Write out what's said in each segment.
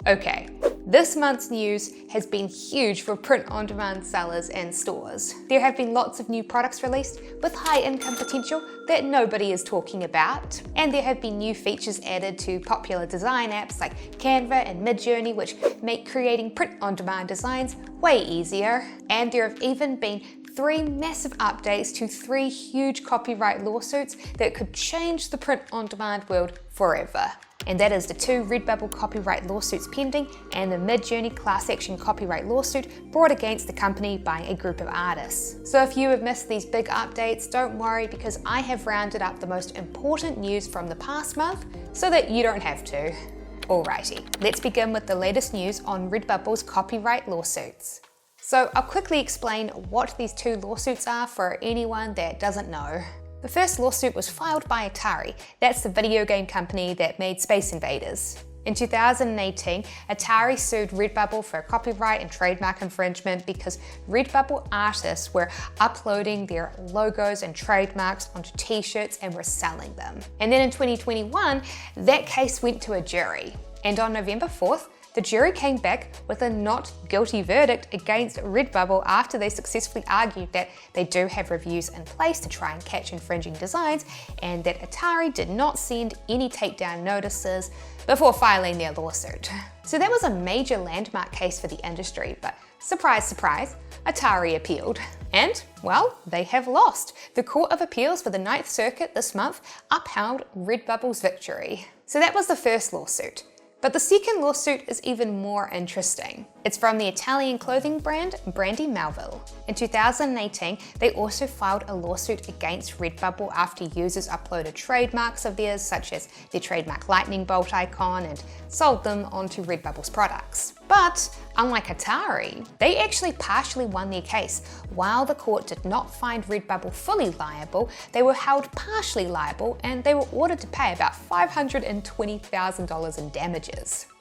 Okay, this month's news has been huge for print-on-demand sellers and stores. There have been lots of new products released with high income potential that nobody is talking about. And there have been new features added to popular design apps like Canva and Midjourney, which make creating print-on-demand designs way easier. And there have even been 3 massive updates to 3 huge copyright lawsuits that could change the print-on-demand world forever. And that is the 2 RedBubble copyright lawsuits pending and the Midjourney class action copyright lawsuit brought against the company by a group of artists. So if you have missed these big updates, don't worry, because I have rounded up the most important news from the past month so that you don't have to. Alrighty, let's begin with the latest news on RedBubble's copyright lawsuits. So I'll quickly explain what these 2 lawsuits are for anyone that doesn't know. The first lawsuit was filed by Atari. That's the video game company that made Space Invaders. In 2018, Atari sued RedBubble for copyright and trademark infringement because RedBubble artists were uploading their logos and trademarks onto t-shirts and were selling them. And then in 2021, that case went to a jury. And on November 4th, the jury came back with a not guilty verdict against RedBubble after they successfully argued that they do have reviews in place to try and catch infringing designs, and that Atari did not send any takedown notices before filing their lawsuit. So that was a major landmark case for the industry, but surprise, surprise, Atari appealed. And, well, they have lost. The Court of Appeals for the 9th Circuit this month upheld RedBubble's victory. So that was the first lawsuit. But the second lawsuit is even more interesting. It's from the Italian clothing brand Brandy Melville. In 2018, they also filed a lawsuit against RedBubble after users uploaded trademarks of theirs, such as their trademark lightning bolt icon, and sold them onto RedBubble's products. But unlike Atari, they actually partially won their case. While the court did not find RedBubble fully liable, they were held partially liable, and they were ordered to pay about $520,000 in damages.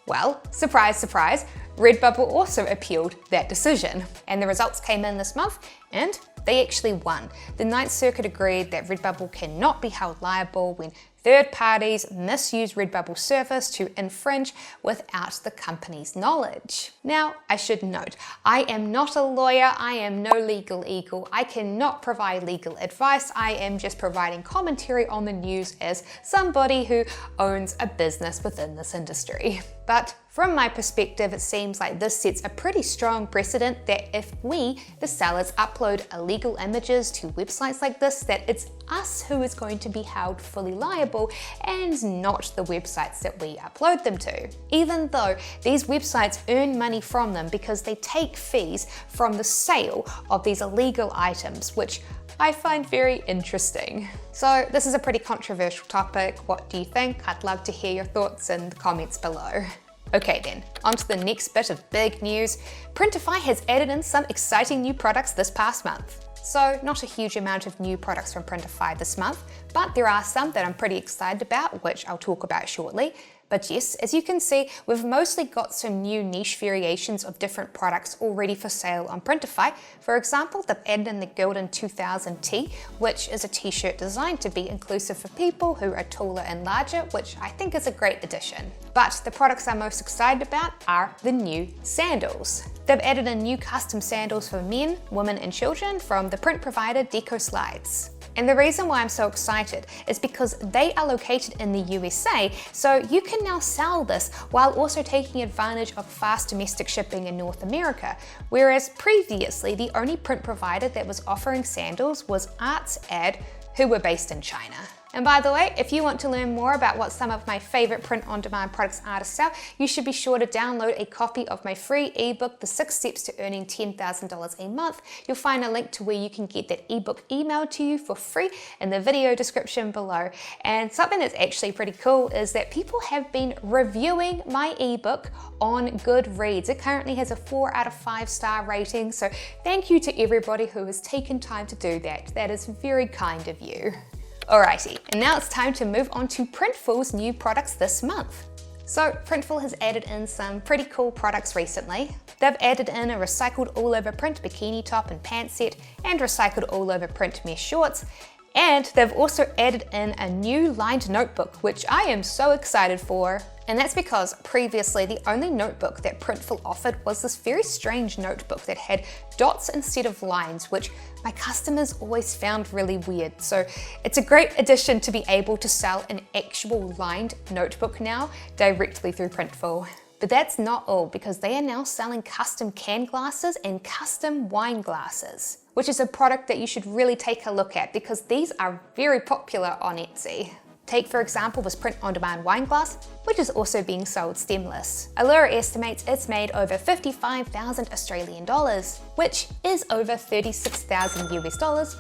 Well, surprise, surprise, RedBubble also appealed that decision. And the results came in this month, and they actually won. The 9th Circuit agreed that RedBubble cannot be held liable when third parties misuse RedBubble's service to infringe without the company's knowledge. Now, I should note, I am not a lawyer, I am no legal eagle, I cannot provide legal advice, I am just providing commentary on the news as somebody who owns a business within this industry. But from my perspective, it seems like this sets a pretty strong precedent that if we, the sellers, upload illegal images to websites like this, that it's us who is going to be held fully liable and not the websites that we upload them to. Even though these websites earn money from them because they take fees from the sale of these illegal items, which I find very interesting. So this is a pretty controversial topic. What do you think? I'd love to hear your thoughts in the comments below. Okay then, on to the next bit of big news. Printify has added in some exciting new products this past month. So not a huge amount of new products from Printify this month, but there are some that I'm pretty excited about, which I'll talk about shortly. But yes, as you can see, we've mostly got some new niche variations of different products already for sale on Printify. For example, they've added in the Gildan 2000 tee, which is a t-shirt designed to be inclusive for people who are taller and larger, which I think is a great addition. But the products I'm most excited about are the new sandals. They've added in new custom sandals for men, women and children from the print provider Deco Slides. And the reason why I'm so excited is because they are located in the USA, so you can now sell this while also taking advantage of fast domestic shipping in North America, whereas previously the only print provider that was offering sandals was ArtsAd, who were based in China. And by the way, if you want to learn more about what some of my favorite print-on-demand products are to sell, you should be sure to download a copy of my free ebook, The 6 Steps to Earning $10,000 a Month. You'll find a link to where you can get that ebook emailed to you for free in the video description below. And something that's actually pretty cool is that people have been reviewing my ebook on Goodreads. It currently has a 4 out of 5 star rating, so thank you to everybody who has taken time to do that. That is very kind of you. Alrighty, and now it's time to move on to Printful's new products this month. So Printful has added in some pretty cool products recently. They've added in a recycled all-over print bikini top and pant set and recycled all-over print mesh shorts. And they've also added in a new lined notebook, which I am so excited for. And that's because previously the only notebook that Printful offered was this very strange notebook that had dots instead of lines, which my customers always found really weird. So it's a great addition to be able to sell an actual lined notebook now directly through Printful. But that's not all, because they are now selling custom can glasses and custom wine glasses, which is a product that you should really take a look at because these are very popular on Etsy. Take, for example, this print-on-demand wine glass, which is also being sold stemless. Allura estimates it's made over 55,000 Australian dollars, which is over 36,000 US dollars,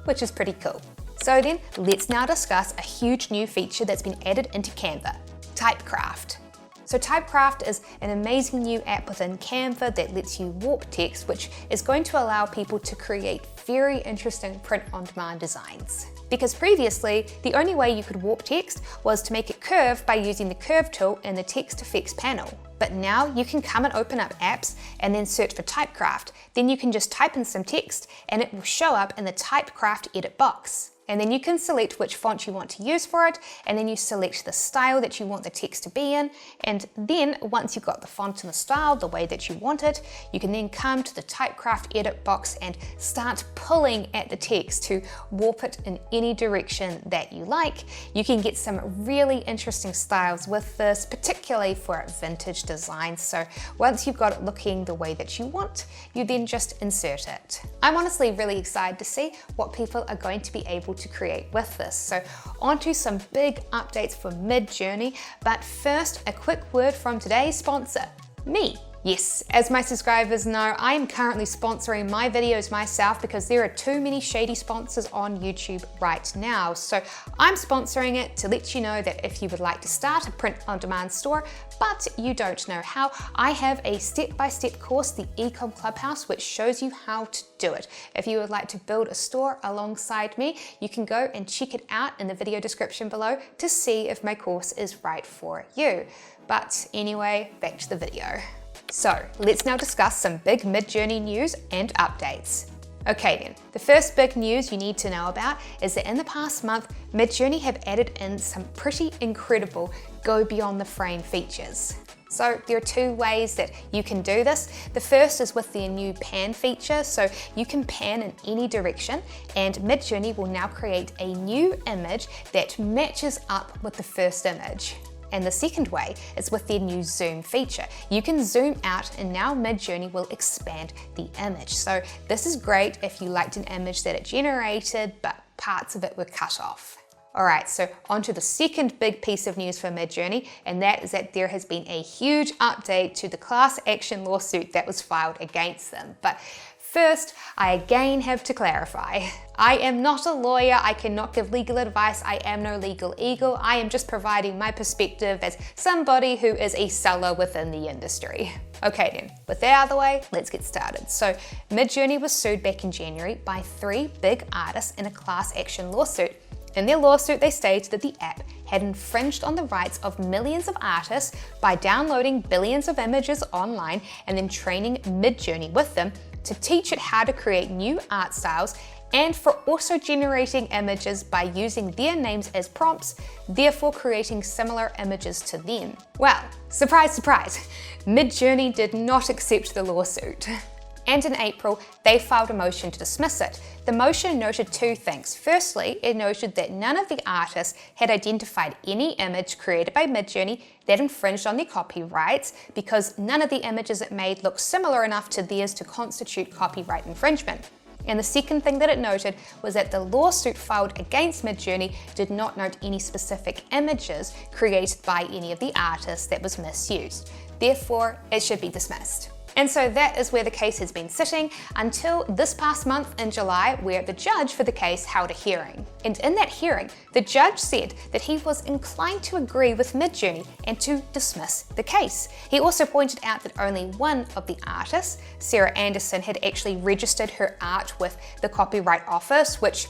which is pretty cool. So then, let's now discuss a huge new feature that's been added into Canva, Typecraft. So Typecraft is an amazing new app within Canva that lets you warp text, which is going to allow people to create very interesting print-on-demand designs. Because previously, the only way you could warp text was to make it curve by using the curve tool in the text effects panel. But now you can come and open up apps and then search for Typecraft. Then you can just type in some text and it will show up in the Typecraft edit box. And then you can select which font you want to use for it, and then you select the style that you want the text to be in, and then once you've got the font and the style the way that you want it, you can then come to the Typecraft edit box and start pulling at the text to warp it in any direction that you like. You can get some really interesting styles with this, particularly for vintage designs. So once you've got it looking the way that you want, you then just insert it. I'm honestly really excited to see what people are going to be able to create with this. So on to some big updates for Midjourney, but first a quick word from today's sponsor, me. Yes, as my subscribers know, I am currently sponsoring my videos myself because there are too many shady sponsors on YouTube right now. So I'm sponsoring it to let you know that if you would like to start a print-on-demand store, but you don't know how, I have a step-by-step course, the Ecom Clubhouse, which shows you how to do it. If you would like to build a store alongside me, you can go and check it out in the video description below to see if my course is right for you. But anyway, back to the video. So let's now discuss some big Midjourney news and updates. Okay then, the first big news you need to know about is that in the past month, Midjourney have added in some pretty incredible go beyond the frame features. So there are two ways that you can do this. The first is with their new pan feature, so you can pan in any direction, and Midjourney will now create a new image that matches up with the first image. And the second way is with their new zoom feature. You can zoom out and now Midjourney will expand the image. So this is great if you liked an image that it generated, but parts of it were cut off. All right, so on to the second big piece of news for Midjourney, and that is that there has been a huge update to the class action lawsuit that was filed against them. But first, I again have to clarify. I am not a lawyer, I cannot give legal advice, I am no legal eagle, I am just providing my perspective as somebody who is a seller within the industry. Okay then, with that out of the way, let's get started. So Midjourney was sued back in January by 3 big artists in a class action lawsuit. In their lawsuit, they stated that the app had infringed on the rights of millions of artists by downloading billions of images online and then training Midjourney with them to teach it how to create new art styles, and for also generating images by using their names as prompts, therefore creating similar images to them. Well, surprise, surprise, Midjourney did not accept the lawsuit. And in April, they filed a motion to dismiss it. The motion noted 2 things. Firstly, it noted that none of the artists had identified any image created by Midjourney that infringed on their copyrights because none of the images it made looked similar enough to theirs to constitute copyright infringement. And the second thing that it noted was that the lawsuit filed against Midjourney did not note any specific images created by any of the artists that was misused. Therefore, it should be dismissed. And so that is where the case has been sitting until this past month in July, where the judge for the case held a hearing. And in that hearing, the judge said that he was inclined to agree with Midjourney and to dismiss the case. He also pointed out that only one of the artists, Sarah Anderson, had actually registered her art with the Copyright Office, which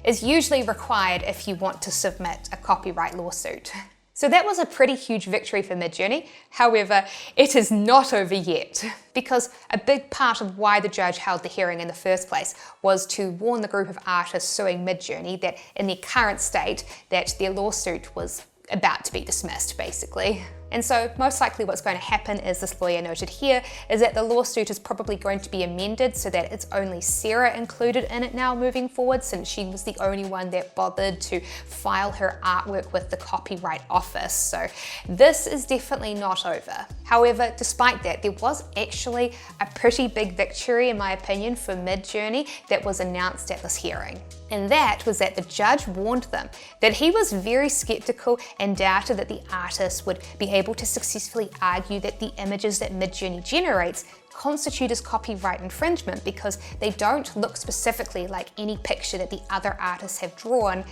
is usually required if you want to submit a copyright lawsuit. So that was a pretty huge victory for Midjourney. However, it is not over yet, because a big part of why the judge held the hearing in the first place was to warn the group of artists suing Midjourney that in their current state, that their lawsuit was about to be dismissed, basically. And so most likely what's going to happen, as this lawyer noted here, is that the lawsuit is probably going to be amended so that it's only Sarah included in it now moving forward, since she was the only one that bothered to file her artwork with the Copyright Office. So this is definitely not over. However, despite that, there was actually a pretty big victory, in my opinion, for Midjourney that was announced at this hearing. And that was that the judge warned them that he was very skeptical and doubted that the artist would be able to successfully argue that the images that Midjourney generates constitute as copyright infringement because they don't look specifically like any picture that the other artists have drawn,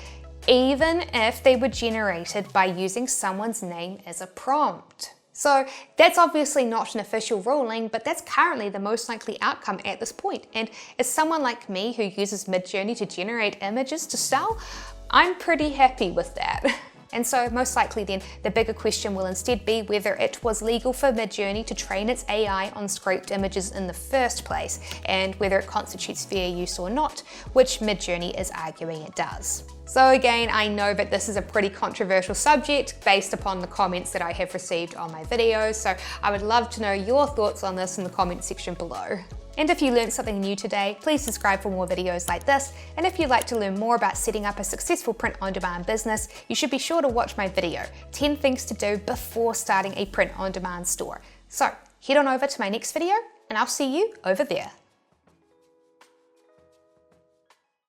even if they were generated by using someone's name as a prompt. So that's obviously not an official ruling, but that's currently the most likely outcome at this point. And as someone like me who uses Midjourney to generate images to sell, I'm pretty happy with that. And so most likely then the bigger question will instead be whether it was legal for Midjourney to train its AI on scraped images in the first place, and whether it constitutes fair use or not, which Midjourney is arguing it does. So again, I know that this is a pretty controversial subject based upon the comments that I have received on my videos, so I would love to know your thoughts on this in the comment section below. And if you learned something new today, please subscribe for more videos like this. And if you'd like to learn more about setting up a successful print-on-demand business, you should be sure to watch my video, 10 things to do before starting a print-on-demand store. So head on over to my next video, and I'll see you over there.